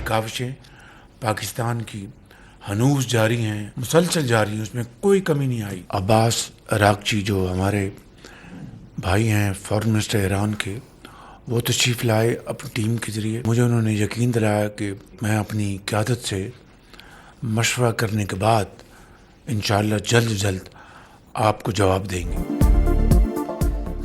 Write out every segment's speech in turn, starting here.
काविशें पाकिस्तान की हनूस जारी हैं, मुसलसल जारी हैं, उसमें कोई कमी नहीं आई। अब्बास अरागची जो हमारे भाई हैं फॉरेन मिनिस्टर ईरान के, वो तशरीफ़ लाए अपनी टीम के ज़रिए। मुझे उन्होंने यकीन दिलाया कि मैं अपनी क़यादत से मशवरा करने के बाद इंशाअल्लाह जल्द से जल्द आपको जवाब देंगे।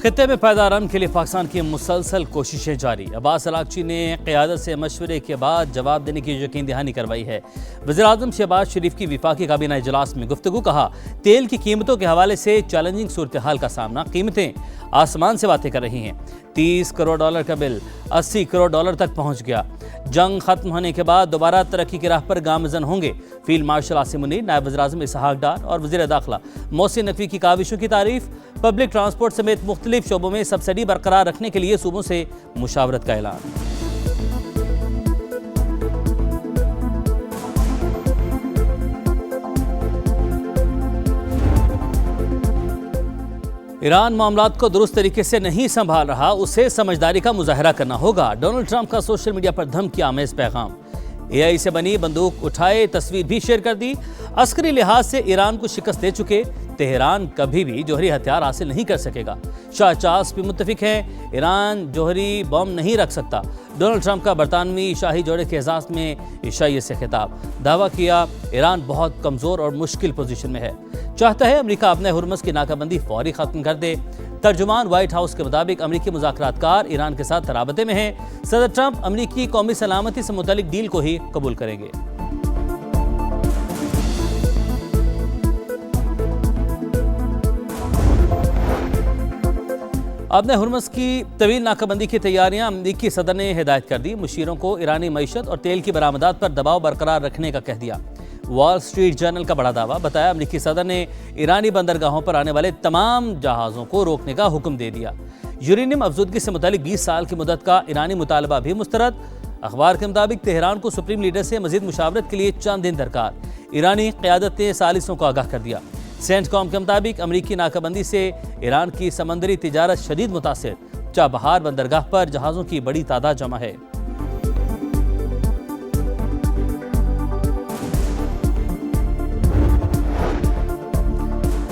खित्ते में पैदा अमन के लिए पाकिस्तान की मुसलसल कोशिशें जारी। अब्बास अरागची ने क़यादत से मशवरे के बाद जवाब देने की यकीन दहानी करवाई है। वज़ीर-ए-आज़म शहबाज शरीफ की वफाकी काबीना इजलास में गुफ्तगू। कहा, तेल की कीमतों के हवाले से चैलेंजिंग सूरत हाल का सामना, कीमतें आसमान से बातें कर रही हैं। 30 करोड़ डॉलर का बिल 80 करोड़ डॉलर तक पहुँच गया। जंग खत्म होने के बाद दोबारा तरक्की की राह पर गामज़न होंगे। फील्ड मार्शल आसिम मुनीर, नायब वज़ीर-ए-आज़म इसहाक डार और वज़ीर दाखिला मोहसिन नकवी की काविशों की तारीफ। पब्लिक ट्रांसपोर्ट समेत मुख्तलिफ शोबों में सब्सिडी बरकरार रखने के लिए सूबों से मुशावरत का ऐलान। ईरान मामलात को दुरुस्त तरीके से नहीं संभाल रहा, उसे समझदारी का मुजाहरा करना होगा। डोनाल्ड ट्रंप का सोशल मीडिया पर धमकी आमेज पैगाम। AI से बनी बंदूक उठाए, तस्वीर भी शेयर कर दी। अस्करी लिहाज से ईरान को शिकस्त दे चुके तेहरान कभी भी जौहरी हथियार हासिल नहीं कर सकेगा। शाह चार्ल्स भी मुत्तफिक हैं, ईरान जौहरी बम नहीं रख सकता। डोनाल्ड ट्रंप का बरतानवी शाही जोड़े के एजाज में ईसाइयत से खिताब। दावा किया, ईरान बहुत कमज़ोर और मुश्किल पोजीशन में है। चाहता है अमेरिका अपने हुर्मस की नाकाबंदी फौरी ख़त्म कर दे। तर्जुमान व्हाइट हाउस के मुताबिक अमरीकी मुज़ाकरातकार ईरान के साथ राबते में हैं। सदर ट्रंप अमरीकी कौमी सलामती से मुतल्लिक डील को ही कबूल करेंगे। अपने हुर्मस की तवील नाकाबंदी की तैयारियां अमरीकी सदर ने हिदायत कर दी। मुशीरों को ईरानी मईशत और तेल की बरामदात पर दबाव बरकरार रखने का कह दिया। वॉल स्ट्रीट जर्नल का बड़ा दावा। बताया, अमरीकी सदर ने ईरानी बंदरगाहों पर आने वाले तमाम जहाज़ों को रोकने का हुक्म दे दिया। यूरेनियम अफजूदगी से मुतालिक 20 साल की मुद्दत का ईरानी मुतालबा भी मुस्तरद। अखबार के मुताबिक तेहरान को सुप्रीम लीडर से मजीद मुशावरत के लिए चंद दिन दरकार। ईरानी क़यादत ने सालिसों को आगाह कर दिया। सेंटकॉम के मुताबिक अमरीकी नाकाबंदी से ईरान की समंदरी तिजारत शदीद मुतासिर। चाबहार बंदरगाह पर जहाज़ों की बड़ी तादाद जमा है।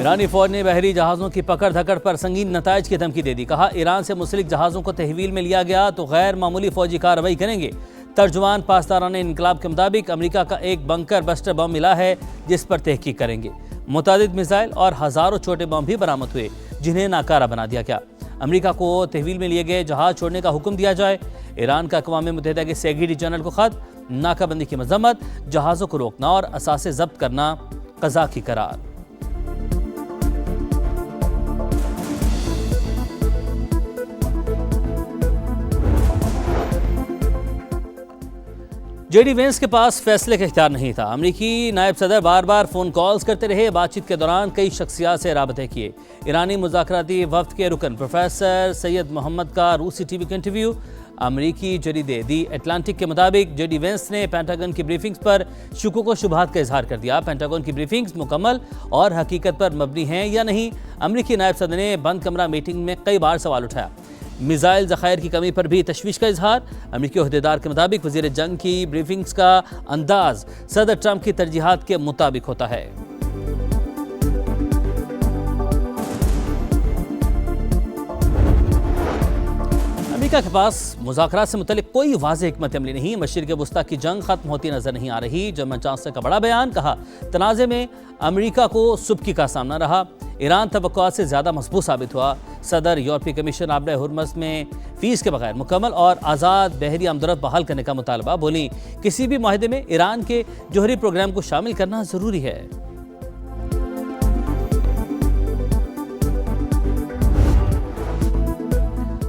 ईरानी फौज ने बहरी जहाज़ों की पकड़ धकड़ पर संगीन नताइज की धमकी दे दी। कहा, ईरान से मुंसलिक जहाज़ों को तहवील में लिया गया तो गैर मामूली फौजी कार्रवाई करेंगे। तर्जुमान पासदारान इनकलाब के मुताबिक अमरीका का एक बंकर बस्टर बम मिला है, जिस पर तहकीक करेंगे। मुतादिद मिसाइल और हज़ारों छोटे बम भी बरामद हुए, जिन्हें नाकारा बना दिया गया। अमरीका को तहवील में लिए गए जहाज़ छोड़ने का हुक्म दिया जाए। ईरान का अक़वाम मुत्तहिदा के सेक्रेटरी जनरल को ख़त। नाकाबंदी की मजम्मत, जहाज़ों को रोकना और असासे जब्त करना क़ज़ा की करार। JD वेंस के पास फैसले का इख्तियार नहीं था। अमरीकी नायब सदर बार बार फ़ोन कॉल्स करते रहे। बातचीत के दौरान कई शख्सियात से राबते किए। ईरानी मुज़ाकराती वफ़द के रुकन प्रोफेसर सैयद मोहम्मद का रूसी TV का इंटरव्यू। अमरीकी जरीदे दी अटलांटिक के मुताबिक JD वेंस ने पेंटागन की ब्रीफिंग्स पर शुकूक व शुबहात का इजहार कर दिया। पेंटागन की ब्रीफिंग्स मुकम्मल और हकीकत पर मबनी हैं या नहीं। अमरीकी नायब सदर ने बंद कमरा मीटिंग में कई बार सवाल उठाया। मिसाइल ज़खायर की कमी पर भी तशवीश का इजहार। अमरीकी अहदेदार के मुताबिक वज़ीर जंग की ब्रीफिंग्स का अंदाज सदर ट्रंप की तरजीहात के मुताबिक होता है। अमेरिका के पास मुज़ाकरात से मुतल्लिक कोई वाज़ेह हिकमत अमली नहीं। मशरिक़ वुस्ता की जंग खत्म होती नजर नहीं आ रही। जर्मन चांसलर का बड़ा बयान। कहा, तनाज़े में अमेरिका को सुबकी का सामना रहा। ईरान तवक्कुआत से ज़्यादा मजबूत साबित हुआ। सदर यूरोपीय कमीशन आबरे हुर्मस में फीस के बगैर मुकम्मल और आज़ाद बहरी आमदरफ्त बहाल करने का मुतालबा। बोली, किसी भी माहिदे में ईरान के जौहरी प्रोग्राम को शामिल करना ज़रूरी है।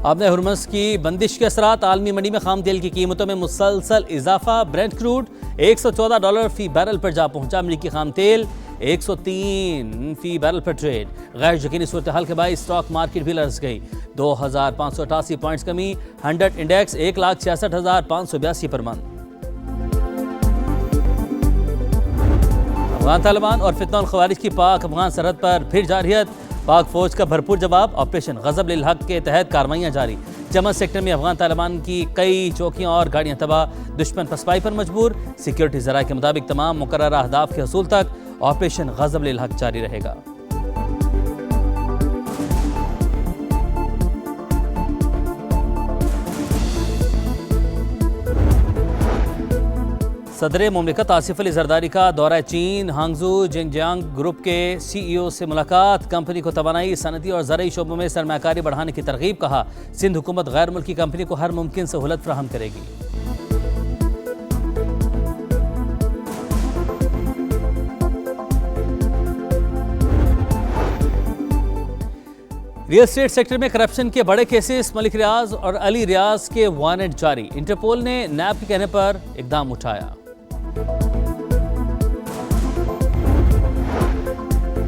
अपने हुर्मस की बंदिश के असरात। आलमी मंडी में खाम तेल की कीमतों में मुसलसल इजाफा। ब्रेंट क्रूड $114 फी बैरल पर जा पहुंचा। अमरीकी खाम तेल 103 फी बैरल पर ट्रेड। गैर यकीनी सूरत हाल के बाद स्टॉक मार्केट भी लरस गई। 2588 पॉइंट्स कमी। 100 इंडेक्स 1,66,582 पर मंद। अफगान तालिबान और फितनल खवारिज की पाक अफगान सरहद पर फिर जारियत। पाक फौज का भरपूर जवाब। ऑपरेशन गजब लिल हक के तहत कार्रवाइयां जारी। चमन सेक्टर में अफगान तालिबान की कई चौकियां और गाड़ियां तबाह, दुश्मन पसपाई पर मजबूर। सिक्योरिटी जराये के मुताबिक तमाम मुकर्ररा अहदाफ के हसूल तक ऑपरेशन गज़ब लिल हक जारी रहेगा। सदर मुमलिकत आसिफ अली जरदारी का दौरा चीन, हांगजू जिंगजियांग ग्रुप के CEO से मुलाकात, कंपनी को तवानाई, सनती और ज़राई शोबों में सरमाकारी बढ़ाने की तरगीब। कहा, सिंध हुकूमत गैर मुल्की कंपनी को हर मुमकिन सहूलत फराहम करेगी। रियल एस्टेट सेक्टर में करप्शन के बड़े केसेस, मलिक रियाज और अली रियाज के वारंट जारी। इंटरपोल ने नैब के कहने पर इकदाम उठाया।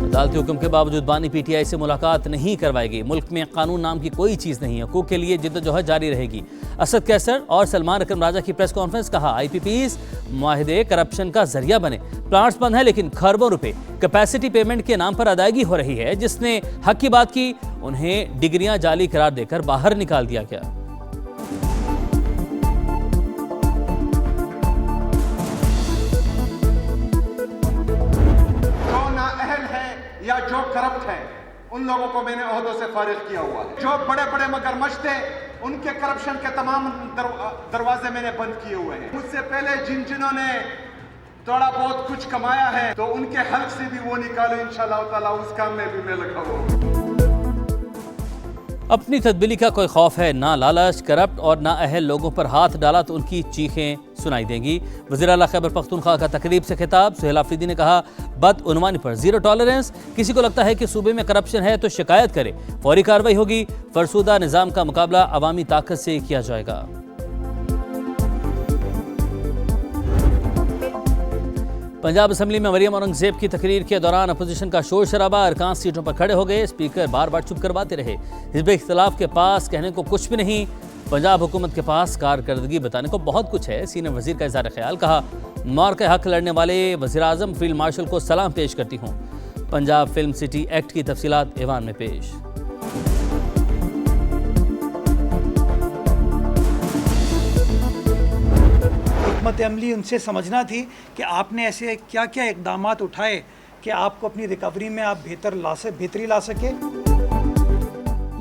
अदालती हुक्म के बावजूद बानी PTI से मुलाकात नहीं करवाएगी। मुल्क में कानून नाम की कोई चीज नहीं है। हकूक के लिए जिद्दोजहद जारी रहेगी। असद कैसर और सलमान अकरम राजा की प्रेस कॉन्फ्रेंस। कहा, IPPs मुआहिदे करप्शन का जरिया बने। प्लांट्स बंद है लेकिन खरबों रुपए कैपेसिटी पेमेंट के नाम पर अदायगी हो रही है। जिसने हक की बात की उन्हें डिग्रियां जाली करार देकर बाहर निकाल दिया गया। या जो करप्ट है उन लोगों को मैंने ओहदों से फारिग किया हुआ है। जो बड़े बड़े मगरमच्छ थे उनके करप्शन के तमाम दरवाजे मैंने बंद किए हुए हैं। मुझसे पहले जिन्होंने थोड़ा बहुत कुछ कमाया है तो उनके हल्क से भी वो निकालो इंशाअल्लाह ताला। उस काम में भी मैं लगा हुआ। अपनी तदबीली का कोई खौफ है ना, लालच, करप्ट और ना अहल लोगों पर हाथ डाला तो उनकी चीखें सुनाई देंगी। वज़ीर आला खैबर पख्तूनख्वा का तकरीब से खिताब। सुहेल आफरीदी ने कहा, बदउनवानी पर जीरो टॉलरेंस। किसी को लगता है कि सूबे में करप्शन है तो शिकायत करे, फौरी कार्रवाई होगी। फरसूदा निज़ाम का मुकाबला अवामी ताकत से किया जाएगा। पंजाब असम्बली में मरियम औरंगजेब की तकरीर के दौरान अपोजिशन का शोर शराबा। अरकान सीटों पर खड़े हो गए। स्पीकर बार बार चुप करवाते रहे। हिज़्ब इख्तिलाफ के पास कहने को कुछ भी नहीं। पंजाब हुकूमत के पास कारकर्दगी बताने को बहुत कुछ है। सीनियर वजीर का इज़हार ख्याल। कहा, मौत के हक लड़ने वाले वज़ीर आज़म फील्ड मार्शल को सलाम पेश करती हूँ। पंजाब फिल्म सिटी एक्ट की तफसीलात ऐवान में पेश। हिकमत अमली उनसे समझना थी कि आपने ऐसे क्या क्या इकदामात उठाए कि आपको अपनी रिकवरी में आप बेहतरी ला सके।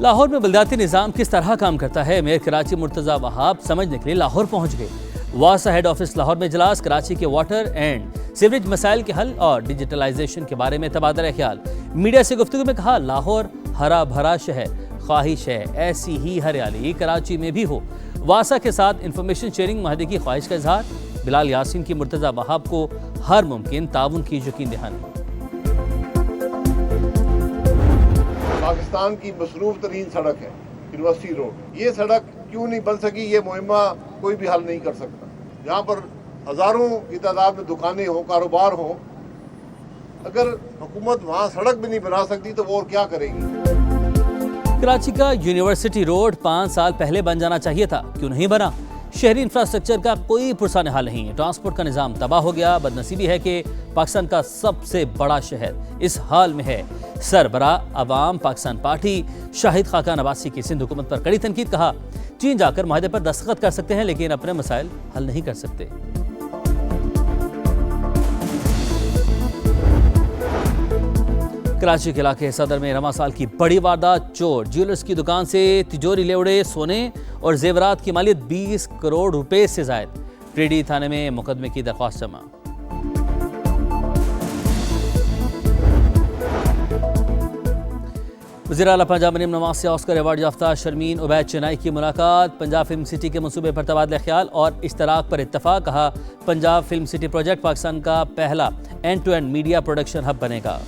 लाहौर में बलदियाती निज़ाम किस तरह काम करता है, मेयर कराची मुर्तज़ा वहाब समझने के लिए लाहौर पहुंच गए। वासा हेड ऑफिस लाहौर में इजलास। कराची के वाटर एंड सीवरेज मसाइल के हल और डिजिटलाइजेशन के बारे में तबादला ख्याल। मीडिया से गुफ्तगू में कहा, लाहौर हरा भरा शहर, ख्वाहिश है ऐसी ही हरियाली कराची में भी हो। वासा के साथ इंफॉर्मेशन शेयरिंग माहदे की ख्वाहिश का इजहार। बिलाल यासीन की मुर्तज़ा वहाब को हर मुमकिन ताउन की यकीन दहानी। पाकिस्तान की मसरूफ तरीन सड़क है यूनिवर्सिटी रोड। ये सड़क क्यों नहीं बन सकी, ये मुहिम्मा कोई भी हल नहीं कर सकता। यहाँ पर हज़ारों की तादाद में दुकानें हों, कारोबार हों, अगर हुकूमत वहाँ सड़क भी नहीं बना सकती तो वो और क्या करेगी। कराची का यूनिवर्सिटी रोड 5 साल पहले बन जाना चाहिए था, क्यों नहीं बना। शहरी इंफ्रास्ट्रक्चर का कोई पुरसान हाल नहीं है। ट्रांसपोर्ट का निज़ाम तबाह हो गया। बदनसीबी है कि पाकिस्तान का सबसे बड़ा शहर इस हाल में है। सरबरा अवाम पाकिस्तान पार्टी शाहिद खाकान अब्बासी की सिंध हुकूमत पर कड़ी तनकीद। कहा, चीन जाकर माहदे पर दस्तखत कर सकते हैं लेकिन अपने मसाइल हल नहीं कर सकते। कराची के इलाके सदर में रवा साल की बड़ी वारदात। चोर ज्वेलर्स की दुकान से तिजोरी ले उड़े सोने और जेवरात की मालियत 20 करोड़ रुपए से जायद। प्रेडी थाने में मुकदमे की दरख्वास्त जमा। वज़ीर आला पंजाब मरीम नवाज से ऑस्कर अवार्ड याफ्ता शर्मीन उबैद चेन्नई की मुलाकात। पंजाब फिल्म सिटी के मंसूबे पर तबादला ख्याल और इश्तराक पर इत्तफाक। कहा, Punjab film city project Pakistan का पहला end to end media production hub बनेगा।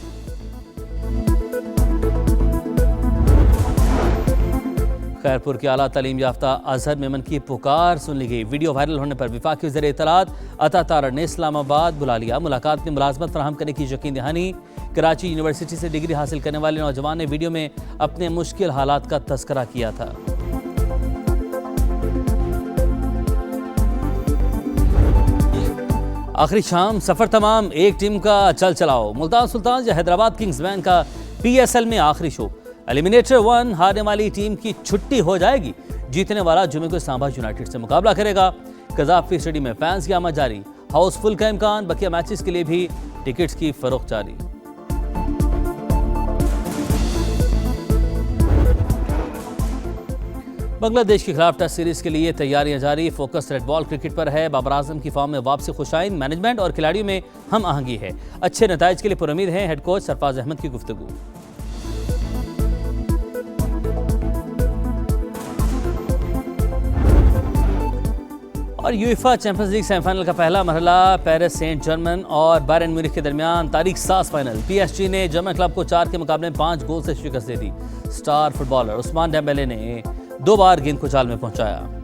खैरपुर के आला तालीम याफ्ता अजहर मेमन की पुकार सुन ली गई। वीडियो वायरल होने पर वफाकी वज़ीर इत्तलात अता तारड़ ने इस्लामाबाद बुला लिया। मुलाकात में मुलाजमत फराहम करने की यकीन दहानी। कराची यूनिवर्सिटी से डिग्री हासिल करने वाले नौजवान ने वीडियो में अपने मुश्किल हालात का तज़किरा किया था। आखिरी शाम सफर तमाम, एक टीम का चल चलाओ। मुल्तान सुल्तान या हैदराबाद किंग्स बैंक का PSL में आखिरी शो। एलिमिनेटर 1 हारने वाली टीम की छुट्टी हो जाएगी। जीतने वाला जुमे को सांबा यूनाइटेड से मुकाबला करेगा। कजाफी स्टेडियम में फैंस की आमद जारी, हाउसफुल का इम्कान। बकिया मैचेस के लिए भी टिकट्स की फरोख्त जारी। बांग्लादेश के खिलाफ टेस्ट सीरीज के लिए तैयारियां जारी। फोकस रेड बॉल क्रिकेट पर है। बाबर आजम की फॉर्म में वापसी खुशाइन, मैनेजमेंट और खिलाड़ियों में हम आहंगी है। अच्छे नताइज के लिए पुरुमीद हैं हेड कोच सरफराज अहमद की गुफ्तगू। और यूएफा चैंपियंस लीग सेमीफाइनल का पहला मरहला पेरिस सेंट जर्मन और बायरन म्यूनिख के दरमियान तारीख 7 फाइनल। पीएसजी ने जर्मन क्लब को 4 के मुकाबले में 5 गोल से शिकस्त दे दी। स्टार फुटबॉलर उस्मान डेम्बेले ने 2 बार गेंद को जाल में पहुंचाया।